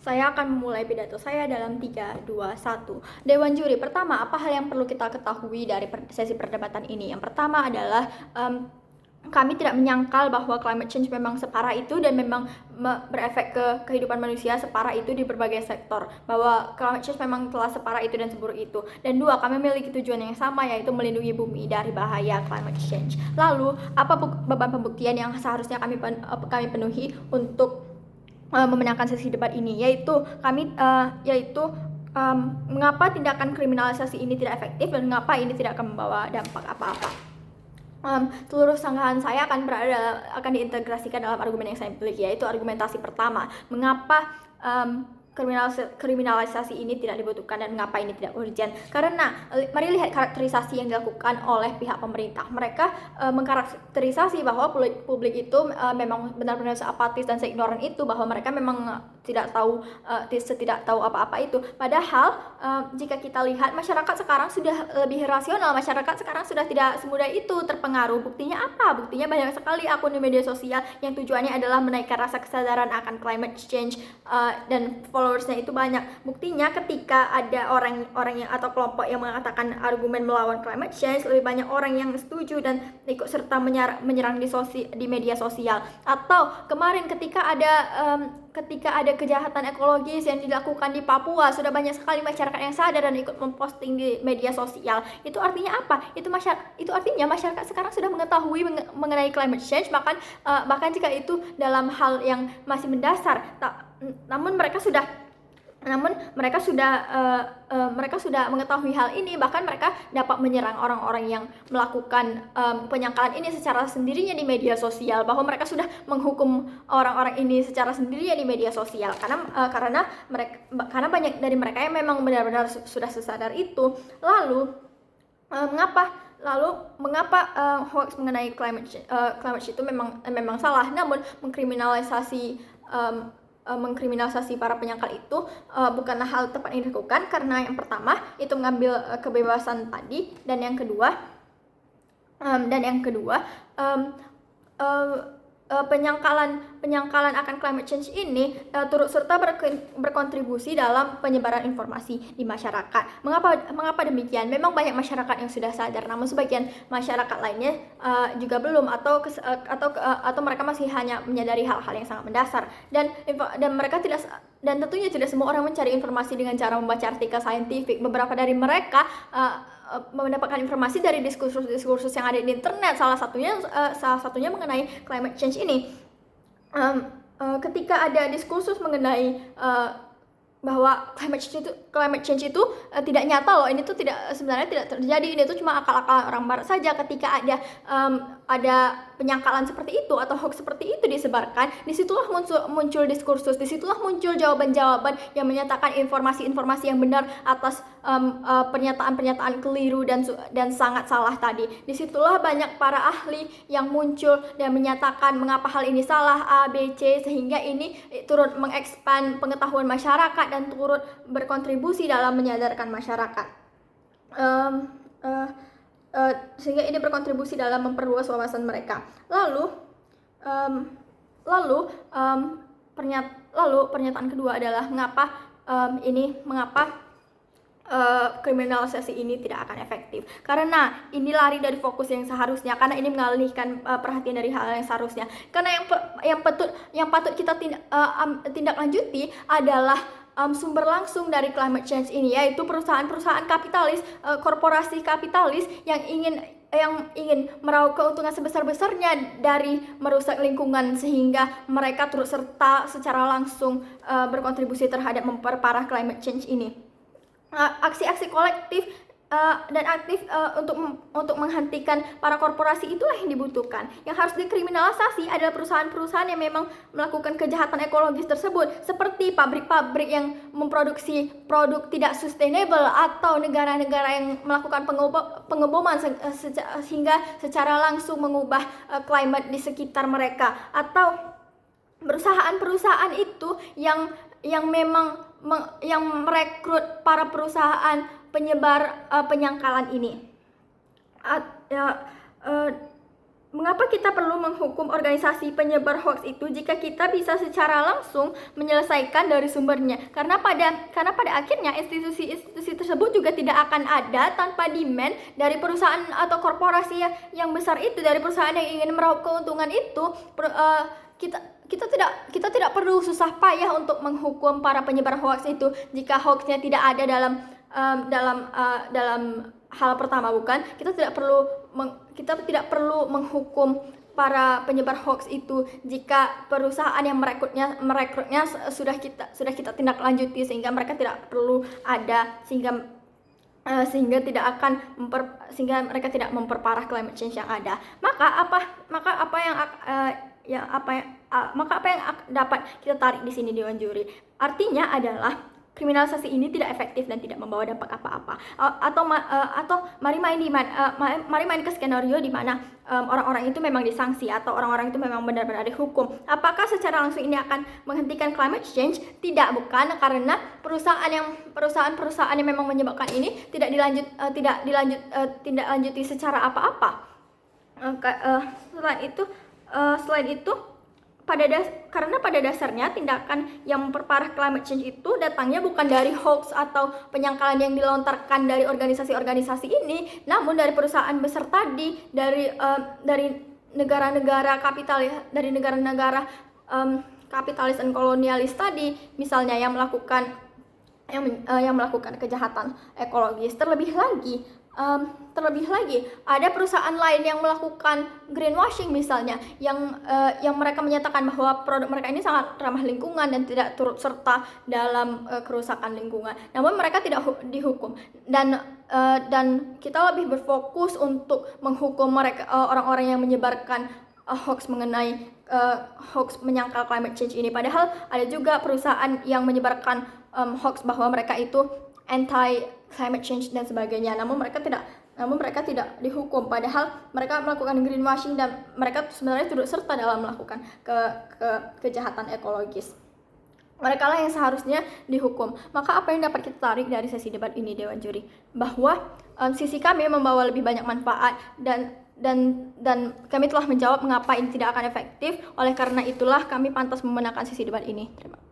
Saya akan memulai pidato saya dalam 3, 2, 1. Dewan juri, pertama, apa hal yang perlu kita ketahui dari sesi perdebatan ini? Yang pertama adalah kami tidak menyangkal bahwa climate change memang separah itu dan memang berefek ke kehidupan manusia separah itu di berbagai sektor. Bahwa climate change memang telah separah itu dan seburuk itu. Dan dua, kami memiliki tujuan yang sama, yaitu melindungi bumi dari bahaya climate change. Lalu, apa beban pembuktian yang seharusnya kami penuhi untuk memenangkan sesi debat ini, yaitu mengapa tindakan kriminalisasi ini tidak efektif dan mengapa ini tidak akan membawa dampak apa-apa. Seluruh sanggahan saya akan diintegrasikan dalam argumen yang saya miliki, yaitu argumentasi pertama, mengapa kriminalisasi ini tidak dibutuhkan dan mengapa ini tidak urgent. Karena mari lihat karakterisasi yang dilakukan oleh pihak pemerintah. Mereka mengkarakterisasi bahwa publik itu memang benar-benar apatis dan seignoran itu, bahwa mereka memang tidak tahu apa-apa itu. Padahal jika kita lihat, masyarakat sekarang sudah lebih rasional, masyarakat sekarang sudah tidak semudah itu terpengaruh. Buktinya apa? Buktinya banyak sekali akun di media sosial yang tujuannya adalah menaikkan rasa kesadaran akan climate change, dan followersnya itu banyak. Buktinya ketika ada orang yang atau kelompok yang mengatakan argumen melawan climate change, lebih banyak orang yang setuju dan ikut serta menyerang di media sosial. Atau kemarin ketika ada kejahatan ekologis yang dilakukan di Papua, sudah banyak sekali masyarakat yang sadar dan ikut memposting di media sosial. Itu artinya apa? Itu artinya masyarakat sekarang sudah mengetahui mengenai climate change, bahkan jika itu dalam hal yang masih mendasar. Namun mereka sudah mengetahui hal ini, bahkan mereka dapat menyerang orang-orang yang melakukan penyangkalan ini secara sendirinya di media sosial, bahwa mereka sudah menghukum orang-orang ini secara sendirinya di media sosial karena banyak dari mereka yang memang benar-benar sudah sesadar itu. Mengapa hoax mengenai climate change itu memang salah, namun mengkriminalisasi para penyangkal itu bukanlah hal tepat yang dilakukan, karena yang pertama itu mengambil kebebasan tadi, dan yang kedua penyangkalan akan climate change ini turut serta berkontribusi dalam penyebaran informasi di masyarakat. Mengapa demikian? Memang banyak masyarakat yang sudah sadar, namun sebagian masyarakat lainnya juga belum, atau mereka masih hanya menyadari hal-hal yang sangat mendasar, dan tentunya tidak semua orang mencari informasi dengan cara membaca artikel saintifik. Beberapa dari mereka mendapatkan informasi dari diskursus yang ada di internet, salah satunya mengenai climate change ini. Ketika ada diskursus mengenai bahwa climate change itu tidak nyata loh, ini tuh sebenarnya tidak terjadi, ini tuh cuma akal-akalan orang barat saja. Ketika ada penyangkalan seperti itu atau hoax seperti itu disebarkan, disitulah muncul diskursus, disitulah muncul jawaban-jawaban yang menyatakan informasi-informasi yang benar atas pernyataan-pernyataan keliru dan sangat salah tadi. Disitulah banyak para ahli yang muncul dan menyatakan mengapa hal ini salah, A, B, C, sehingga ini turut mengekspan pengetahuan masyarakat dan turut berkontribusi dalam menyadarkan masyarakat. Sehingga ini berkontribusi dalam memperluas wawasan mereka. Pernyataan kedua adalah mengapa kriminalisasi ini tidak akan efektif. Karena ini lari dari fokus yang seharusnya, karena ini mengalihkan perhatian dari hal yang seharusnya. Karena yang patut kita tindak lanjuti adalah sumber langsung dari climate change ini, yaitu perusahaan-perusahaan kapitalis, korporasi kapitalis yang ingin meraup keuntungan sebesar-besarnya dari merusak lingkungan, sehingga mereka turut serta secara langsung berkontribusi terhadap memperparah climate change ini. Aksi-aksi kolektif dan aktif untuk menghentikan para korporasi itulah yang dibutuhkan. Yang harus dikriminalisasi adalah perusahaan-perusahaan yang memang melakukan kejahatan ekologis tersebut, seperti pabrik-pabrik yang memproduksi produk tidak sustainable, atau negara-negara yang melakukan pengeboman sehingga secara langsung mengubah climate di sekitar mereka, atau perusahaan-perusahaan itu yang merekrut para perusahaan penyebar penyangkalan ini. Mengapa kita perlu menghukum organisasi penyebar hoax itu jika kita bisa secara langsung menyelesaikan dari sumbernya? Karena pada akhirnya institusi tersebut juga tidak akan ada tanpa demand dari perusahaan atau korporasi yang besar itu, dari perusahaan yang ingin meraup keuntungan itu. Kita tidak perlu susah payah untuk menghukum para penyebar hoax itu jika hoaxnya tidak ada dalam hal pertama, bukan? Kita tidak perlu menghukum para penyebar hoax itu jika perusahaan yang merekrutnya sudah kita tindak lanjuti sehingga mereka tidak perlu ada, sehingga mereka tidak memperparah climate change yang ada. Maka apa yang dapat kita tarik di sini, Dewan Juri? Artinya adalah kriminalisasi ini tidak efektif dan tidak membawa dampak apa-apa. Atau mari main ke skenario di mana orang-orang itu memang disanksi atau orang-orang itu memang benar-benar dihukum. Apakah secara langsung ini akan menghentikan climate change? Tidak, bukan, karena perusahaan-perusahaan yang memang menyebabkan ini tidak dilanjuti secara apa-apa. Selain itu karena pada dasarnya tindakan yang memperparah climate change itu datangnya bukan dari hoax atau penyangkalan yang dilontarkan dari organisasi-organisasi ini, namun dari perusahaan besar tadi, dari negara-negara kapitalis dan kolonialis tadi, misalnya yang melakukan kejahatan ekologis. Terlebih lagi ada perusahaan lain yang melakukan greenwashing, misalnya yang mereka menyatakan bahwa produk mereka ini sangat ramah lingkungan dan tidak turut serta dalam kerusakan lingkungan, namun mereka tidak dihukum. Dan kita lebih berfokus untuk menghukum mereka, orang-orang yang menyebarkan hoax mengenai hoax menyangkal climate change ini. Padahal ada juga perusahaan yang menyebarkan hoax bahwa mereka itu anti climate change dan sebagainya, namun mereka tidak dihukum, padahal mereka melakukan greenwashing dan mereka sebenarnya turut serta dalam melakukan kejahatan ekologis. Mereka lah yang seharusnya dihukum. Maka apa yang dapat kita tarik dari sesi debat ini, Dewan Juri? Bahwa sisi kami membawa lebih banyak manfaat dan kami telah menjawab mengapa ini tidak akan efektif. Oleh karena itulah kami pantas memenangkan sesi debat ini. Terima kasih.